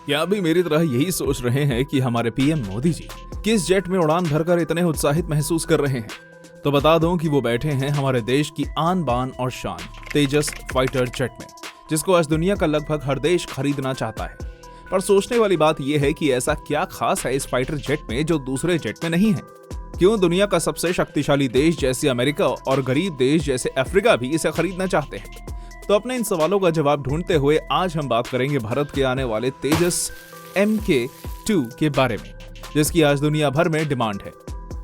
क्या अभी मेरी तरह यही सोच रहे हैं कि हमारे पीएम मोदी जी किस जेट में उड़ान भरकर इतने उत्साहित महसूस कर रहे हैं? तो बता दूं कि वो बैठे हैं हमारे देश की आन बान और शान तेजस फाइटर जेट में, जिसको आज दुनिया का लगभग हर देश खरीदना चाहता है। पर सोचने वाली बात यह है कि ऐसा क्या खास है इस फाइटर जेट में जो दूसरे जेट में नहीं है? क्यों दुनिया का सबसे शक्तिशाली देश जैसे अमेरिका और गरीब देश जैसे अफ्रीका भी इसे खरीदना चाहते हैं? तो अपने इन सवालों का जवाब ढूंढते हुए आज हम बात करेंगे भारत के आने वाले तेजस MK2 के बारे में, जिसकी आज दुनिया भर में डिमांड है।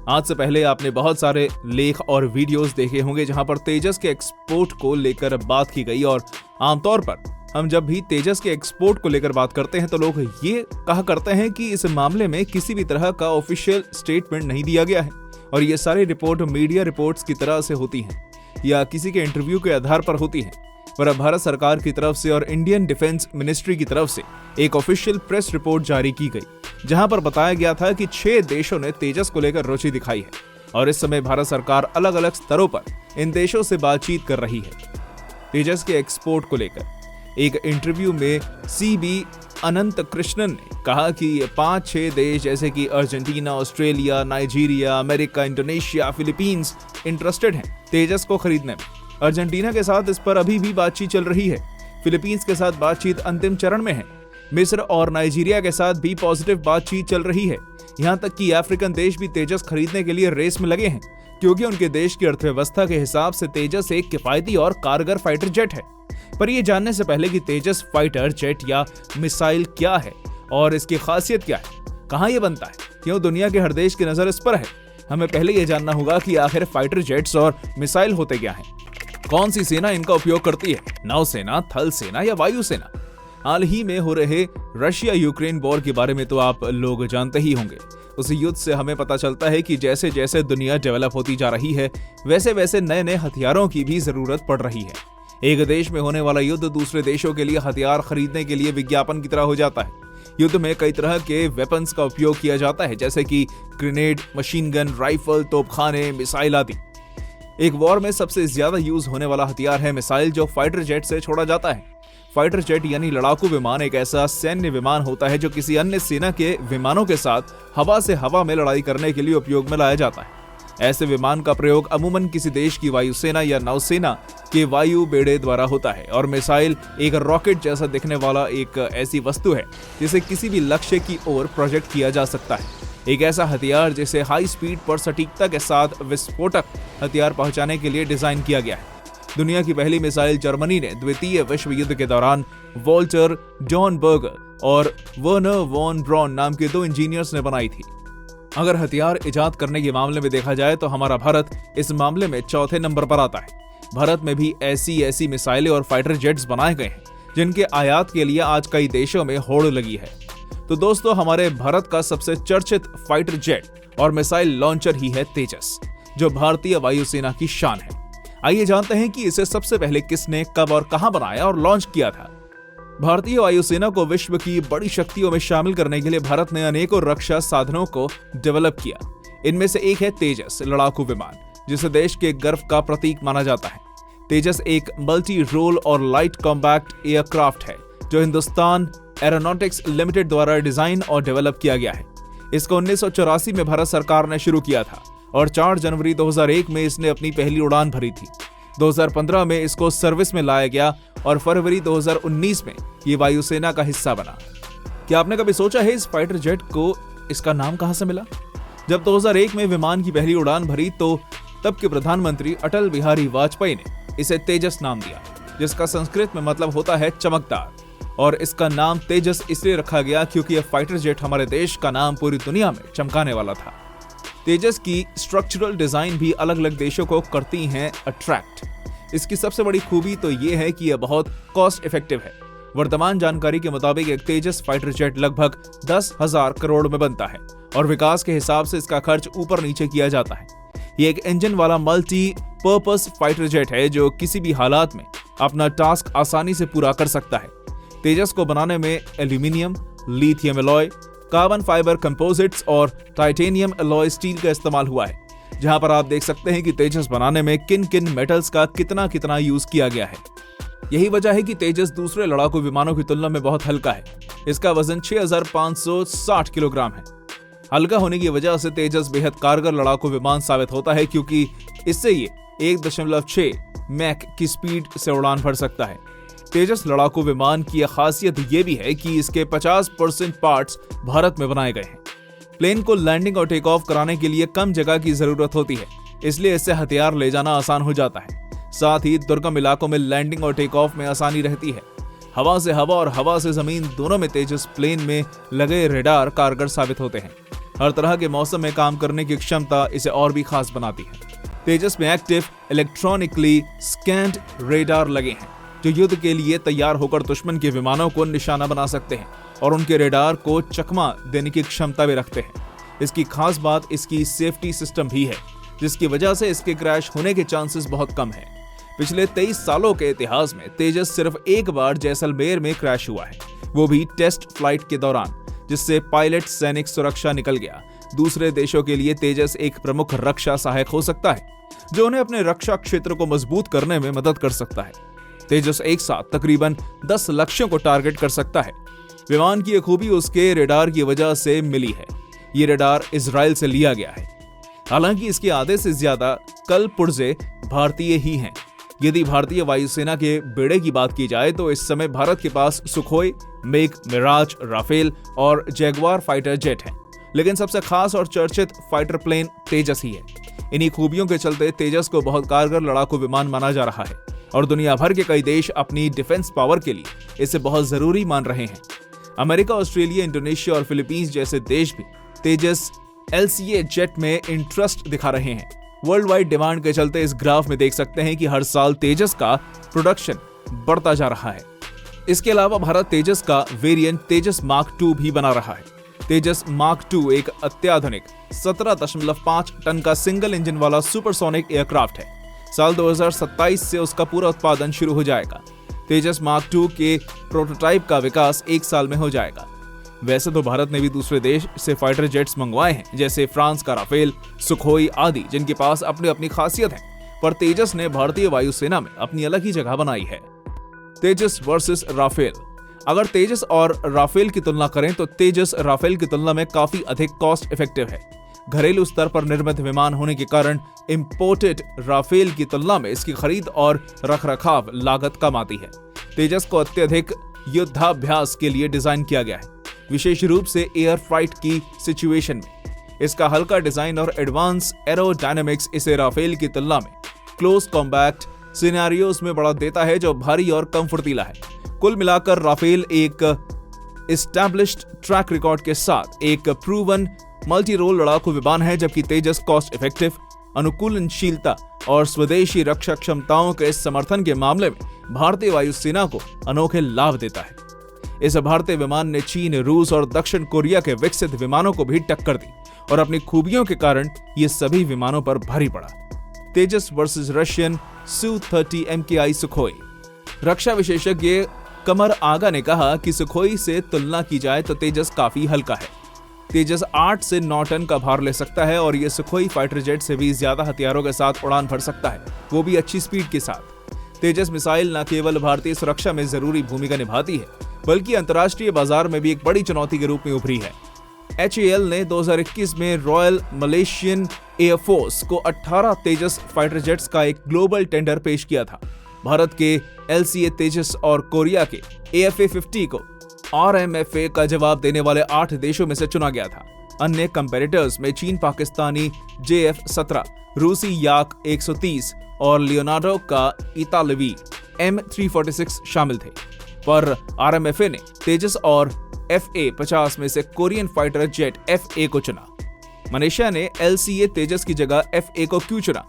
आज से पहले आपने बहुत सारे लेख और वीडियोस देखे होंगे जहां पर तेजस के एक्सपोर्ट को लेकर बात की गई, और आमतौर पर हम जब भी तेजस के एक्सपोर्ट को लेकर बात करते हैं तो लोग ये कहा करते हैं कि इस मामले में किसी भी तरह का ऑफिशियल स्टेटमेंट नहीं दिया गया है और ये सारी रिपोर्ट मीडिया रिपोर्ट्स की तरह से होती हैं या किसी के इंटरव्यू के आधार पर होती हैं। पर अब भारत सरकार की तरफ से और इंडियन डिफेंस मिनिस्ट्री की तरफ से एक ऑफिशियल प्रेस रिपोर्ट जारी की गई, जहां पर बताया गया था कि 6 देशों ने तेजस को लेकर रुचि दिखाई है और इस समय भारत सरकार अलग अलग स्तरों पर इन देशों से बातचीत कर रही है। तेजस के एक्सपोर्ट को लेकर एक इंटरव्यू में CB अनंत कृष्णन ने कहा कि ये 5-6 देश जैसे कि Argentina, Australia, Nigeria, America, Indonesia, Philippines interested हैं तेजस को खरीदने में। अर्जेंटीना के साथ इस पर अभी भी बातचीत चल रही है। फिलीपींस के साथ बातचीत अंतिम चरण में है। मिस्र और नाइजीरिया के साथ भी पॉजिटिव बातचीत चल रही है। यहाँ तक कि अफ्रीकन देश भी तेजस खरीदने के लिए रेस में लगे हैं, क्योंकि उनके देश की अर्थव्यवस्था के हिसाब से तेजस एक किफायती और कारगर फाइटर जेट है। पर ये जानने से पहले कि तेजस फाइटर जेट या मिसाइल क्या है और इसकी खासियत क्या है, कहाँ ये बनता है, क्यों दुनिया के हर देश की नजर इस पर है, हमें पहले ये जानना होगा कि आखिर फाइटर जेट्स और मिसाइल होते क्या हैं। कौन सी सेना इनका उपयोग करती है, नौसेना, थल सेना या वायुसेना? हाल ही में हो रहे रशिया यूक्रेन वॉर के बारे में तो आप लोग जानते ही होंगे। उस युद्ध से हमें पता चलता है कि जैसे जैसे दुनिया डेवलप होती जा रही है वैसे वैसे नए नए हथियारों की भी जरूरत पड़ रही है। एक देश में होने वाला युद्ध दूसरे देशों के लिए हथियार खरीदने के लिए विज्ञापन की तरह हो जाता है। युद्ध में कई तरह के वेपन्स का उपयोग किया जाता है, जैसे कि ग्रेनेड, मशीन गन, राइफल, तोपखाने, मिसाइल आदि। एक वॉर में सबसे ज्यादा यूज होने वाला हथियार है मिसाइल, जो फाइटर जेट से छोड़ा जाता है। फाइटर जेट यानी लड़ाकू विमान एक ऐसा सैन्य विमान होता है जो किसी अन्य सेना के विमानों के साथ हवा से हवा में लड़ाई करने के लिए उपयोग में लाया जाता है। ऐसे विमान का प्रयोग अमूमन किसी देश की वायुसेना या नौसेना के वायु बेड़े द्वारा होता है, और मिसाइल एक रॉकेट जैसा दिखने वाला एक ऐसी वस्तु है जिसे किसी भी लक्ष्य की ओर प्रोजेक्ट किया जा सकता है। एक ऐसा हथियार जिसे हाई स्पीड पर सटीकता के साथ विस्फोटक हथियार पहुंचाने के लिए डिजाइन किया गया है। दुनिया की पहली मिसाइल जर्मनी ने द्वितीय विश्व युद्ध के दौरान वॉल्टर डॉनबर्गर और वर्नर वॉन ब्रॉन नाम के 2 इंजीनियर्स ने बनाई थी। अगर हथियार इजाद करने के मामले में देखा जाए तो हमारा भारत इस मामले में 4थे नंबर पर आता है। भारत में भी ऐसी मिसाइलें और फाइटर जेट्स बनाए गए हैं जिनके आयात के लिए आज कई देशों में होड़ लगी है। तो दोस्तों, हमारे भारत का सबसे चर्चित फाइटर जेट और मिसाइल लॉन्चर ही है तेजस, जो भारतीय वायुसेना की शान है। आइए जानते हैं कि इसे सबसे पहले किसने, कब और कहां बनाया और लॉन्च किया था। भारतीय वायुसेना को विश्व की बड़ी शक्तियों में शामिल करने के लिए भारत ने अनेकों रक्षा साधनों को डेवलप किया। इनमें से एक है तेजस लड़ाकू विमान, जिसे देश के गर्व का प्रतीक माना जाता है। तेजस एक मल्टी रोल और लाइट कॉम्पैक्ट एयरक्राफ्ट है जो हिंदुस्तान एरोनॉटिक्स लिमिटेड द्वारा डिजाइन और डेवलप किया गया है। इसको 1984 में भारत सरकार ने शुरू किया था और 4 जनवरी 2001 में इसने अपनी पहली उड़ान भरी थी। 2015 में इसको सर्विस में लाया गया और फरवरी 2019 में ये वायुसेना का हिस्सा बना। क्या आपने कभी सोचा है इस फाइटर जेट को इसका नाम कहां से मिला? जब 2001 में विमान की पहली उड़ान भरी तो तब के प्रधानमंत्री अटल बिहारी वाजपेयी ने इसे तेजस नाम दिया, जिसका संस्कृत में मतलब होता है चमकदार। और इसका नाम तेजस इसलिए रखा गया क्योंकि यह फाइटर जेट हमारे देश का नाम पूरी दुनिया में चमकाने वाला था। तेजस की स्ट्रक्चरल डिजाइन भी अलग अलग देशों को करती हैं अट्रैक्ट। इसकी सबसे बड़ी खूबी तो यह है कि यह बहुत कॉस्ट इफेक्टिव है। वर्तमान जानकारी के मुताबिक एक तेजस फाइटर जेट लगभग 10,000 करोड़ में बनता है और विकास के हिसाब से इसका खर्च ऊपर नीचे किया जाता है। ये एक इंजन वाला मल्टी पर्पस फाइटर जेट है जो किसी भी हालात में अपना टास्क आसानी से पूरा कर सकता है। तेजस को बनाने में aluminium, lithium alloy, carbon fibre composites और टाइटेनियम एलॉय स्टील का इस्तेमाल हुआ है। जहां पर आप देख सकते हैं कि तेजस बनाने में किन किन मेटल्स का कितना कितना यूज किया गया है। यही वजह है कि तेजस दूसरे लड़ाकू विमानों की तुलना में बहुत हल्का है। इसका वजन 6560 किलोग्राम है। हल्का होने की वजह से तेजस बेहद कारगर लड़ाकू विमान साबित होता है, क्योंकि इससे ये 1.6 मैक की स्पीड से उड़ान भर सकता है। तेजस लड़ाकू विमान की खासियत ये भी है कि इसके 50% पार्ट्स भारत में बनाए गए हैं। प्लेन को लैंडिंग और टेक ऑफ कराने के लिए कम जगह की जरूरत होती है, इसलिए इससे हथियार ले जाना आसान हो जाता है। साथ ही दुर्गम इलाकों में लैंडिंग और टेक ऑफ में आसानी रहती है। हवा से हवा और हवा से जमीन दोनों में तेजस प्लेन में लगे रेडार कारगर साबित होते हैं। हर तरह के मौसम में काम करने की क्षमता इसे और भी खास बनाती है। तेजस में एक्टिव इलेक्ट्रॉनिकली स्कैन्ड रेडार लगे हैं, जो युद्ध के लिए तैयार होकर दुश्मन के विमानों को निशाना बना सकते हैं और उनके रेडार को चकमा देने की क्षमता भी रखते हैं। इसकी खास बात इसकी सेफ्टी सिस्टम भी है, जिसकी वजह से इसके क्रैश होने के चांसेस बहुत कम है। पिछले 23 सालों के इतिहास में तेजस सिर्फ एक बार जैसलमेर में क्रैश हुआ है, वो भी टेस्ट फ्लाइट के दौरान, जिससे पायलट सैनिक सुरक्षा निकल गया। दूसरे देशों के लिए तेजस एक प्रमुख रक्षा सहायक हो सकता है, जो उन्हें अपने रक्षा क्षेत्र को मजबूत करने में मदद कर सकता है। तेजस एक साथ तकरीबन 10 लक्ष्यों को टारगेट कर सकता है। विमान की खूबी उसके रेडार की वजह से मिली है। ये रेडार इजराइल से लिया गया है। हालांकि इसके आधे से ज्यादा कल पुर्जे भारतीय ही हैं। यदि भारतीय वायुसेना के बेड़े की बात की जाए तो इस समय भारत के पास सुखोई, मेघ, मिराज, राफेल और जैगवार फाइटर जेट हैं। लेकिन सबसे खास और चर्चित फाइटर प्लेन तेजस ही है। इन्हीं खूबियों के चलते तेजस को बहुत कारगर लड़ाकू विमान माना जा रहा है और दुनिया भर के कई देश अपनी डिफेंस पावर के लिए इसे बहुत जरूरी मान रहे हैं। अमेरिका, ऑस्ट्रेलिया, इंडोनेशिया और फिलीपींस जैसे देश भी तेजस LCA जेट में इंटरेस्ट दिखा रहे हैं। वर्ल्ड वाइड डिमांड के चलते इस ग्राफ में देख सकते हैं कि हर साल तेजस का प्रोडक्शन बढ़ता जा रहा है। इसके अलावा भारत तेजस का वेरिएंट तेजस मार्क 2 भी बना रहा है। तेजस मार्क 2 एक अत्याधुनिक 17.5 टन का सिंगल इंजन वाला सुपरसोनिक एयरक्राफ्ट है। साल 2027 से उसका पूरा उत्पादन शुरू हो जाएगा। तेजस मार्क 2 के प्रोटोटाइप का विकास 1 साल में हो जाएगा। वैसे तो भारत ने भी दूसरे देश से फाइटर जेट्स मंगवाए हैं, जैसे फ्रांस का राफेल, सुखोई आदि, जिनके पास अपनी अपनी खासियत है, पर तेजस ने भारतीय वायुसेना में अपनी अलग ही जगह बनाई है। तेजस वर्सेस राफेल। अगर तेजस और राफेल की तुलना करें तो तेजस राफेल की तुलना में काफी अधिक कॉस्ट इफेक्टिव है। घरेलू स्तर पर निर्मित विमान होने के कारण इंपोर्टेड राफेल की तुलना में इसकी खरीद और रखरखाव लागत कम आती है। तेजस को अत्यधिक युद्धाभ्यास के लिए डिजाइन किया गया है, विशेष रूप से एयर फ्लाइट की सिचुएशन में। इसका हल्का डिजाइन और एडवांस एरोडायनामिक्स इसे राफेल की तुलना में क्लोज कॉम्बैट सिनेरियोस में बढ़ा देता है, जो भारी और कम फुर्तीला है। कुल मिलाकर राफेल एक एस्टैब्लिश्ड ट्रैक रिकॉर्ड के साथ एक प्रूवन मल्टी रोल लड़ाकू विमान है, जबकि तेजस कॉस्ट इफेक्टिव, अनुकूलनशीलता और स्वदेशी रक्षा क्षमताओं के समर्थन के मामले में भारतीय वायुसेना को अनोखे लाभ देता है। इस भारतीय विमान ने चीन, रूस और दक्षिण कोरिया के विकसित विमानों को भी टक्कर दी और अपनी खूबियों के कारण ये सभी विमानों पर भारी पड़ा। Tejas versus Russian Su-30 MKI Sukhoi. रक्षा विशेषज्ञ कमर आगा ने कहा कि सुखोई से तुलना की जाए तो तेजस काफी हल्का है। तेजस 8 से 9 टन का भार ले सकता है और ये सुखोई फाइटर जेट से भी ज्यादा हथियारों के साथ उड़ान भर सकता है, वो भी अच्छी स्पीड के साथ। तेजस मिसाइल न केवल भारतीय सुरक्षा में जरूरी भूमिका निभाती है, बल्कि अंतर्राष्ट्रीय बाजार में भी एक बड़ी चुनौती के रूप में उभरी है। HAL ने 2021 में रॉयल मलेशियन एयरफोर्स को 18 तेजस फाइटर जेट्स का एक ग्लोबल टेंडर पेश किया था। भारत के LCA तेजस और कोरिया के AFA-50 को RMFA का जवाब देने वाले 8 देशों में से चुना गया था। अन्य कंपेटिटर्स में चीन पाकिस्तानी JF-17, रूसी याक 130 और लियोनार्डो का इतालवी M346 शामिल थे, पर RMFA ने तेजस और FA-50 में से कोरियन फाइटर जेट FA को चुना। मलेशिया ने LCA तेजस की जगह FA को क्यों चुना?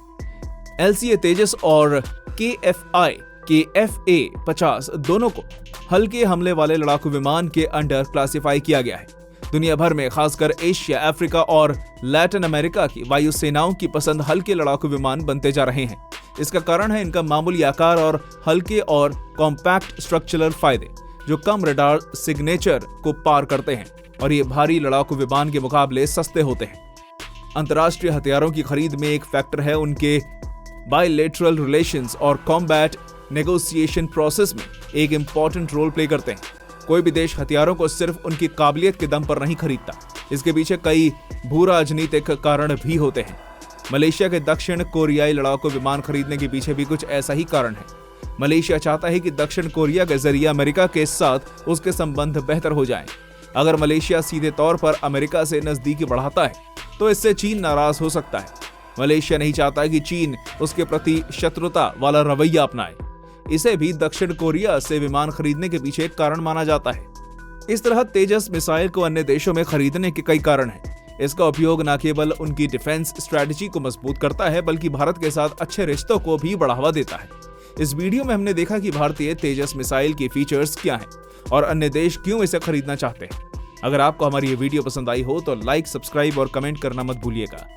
LCA तेजस और KFI के FA-50 दोनों को हल्के हमले वाले लड़ाकू विमान के अंडर क्लासिफाई किया गया है। दुनिया भर में खासकर एशिया, अफ्रीका और लैटिन अमेरिका की वायुसेनाओं की पसंद हल्के लड़ाकू विमान बनते जा रहे हैं। इसका कारण है इनका मामूली आकार और हल्के और कॉम्पैक्ट स्ट्रक्चरल फायदे, जो कम रडार सिग्नेचर को पार करते हैं और ये भारी लड़ाकू विमान के मुकाबले सस्ते होते हैं। अंतर्राष्ट्रीय हथियारों की खरीद में एक फैक्टर है उनके बायलैटरल रिलेशंस और कॉम्बैट नेगोशिएशन प्रोसेस में एक इंपॉर्टेंट रोल प्ले करते हैं। कोई भी देश हथियारों को सिर्फ उनकी काबिलियत के दम पर नहीं खरीदता, इसके पीछे कई भू राजनीतिक कारण भी होते हैं। मलेशिया के दक्षिण कोरियाई लड़ाकू विमान खरीदने के पीछे भी कुछ ऐसा ही कारण है। मलेशिया चाहता है कि दक्षिण कोरिया के जरिए अमेरिका के साथ उसके संबंध बेहतर हो जाएं। अगर मलेशिया सीधे तौर पर अमेरिका से नजदीकी बढ़ाता है तो इससे चीन नाराज हो सकता है। मलेशिया नहीं चाहता कि चीन उसके प्रति शत्रुता वाला रवैया अपनाए। इसे भी दक्षिण कोरिया से विमान खरीदने के पीछे एक कारण माना जाता है। इस तरह तेजस मिसाइल को अन्य देशों में खरीदने के कई कारण हैं। इसका उपयोग न केवल उनकी डिफेंस स्ट्रेटजी को मजबूत करता है बल्कि भारत के साथ अच्छे रिश्तों को भी बढ़ावा देता है। इस वीडियो में हमने देखा कि भारतीय तेजस मिसाइल की फीचर्स क्या हैं और अन्य देश क्यों इसे खरीदना चाहते हैं। अगर आपको हमारी ये वीडियो पसंद आई हो तो लाइक, सब्सक्राइब और कमेंट करना मत भूलिएगा।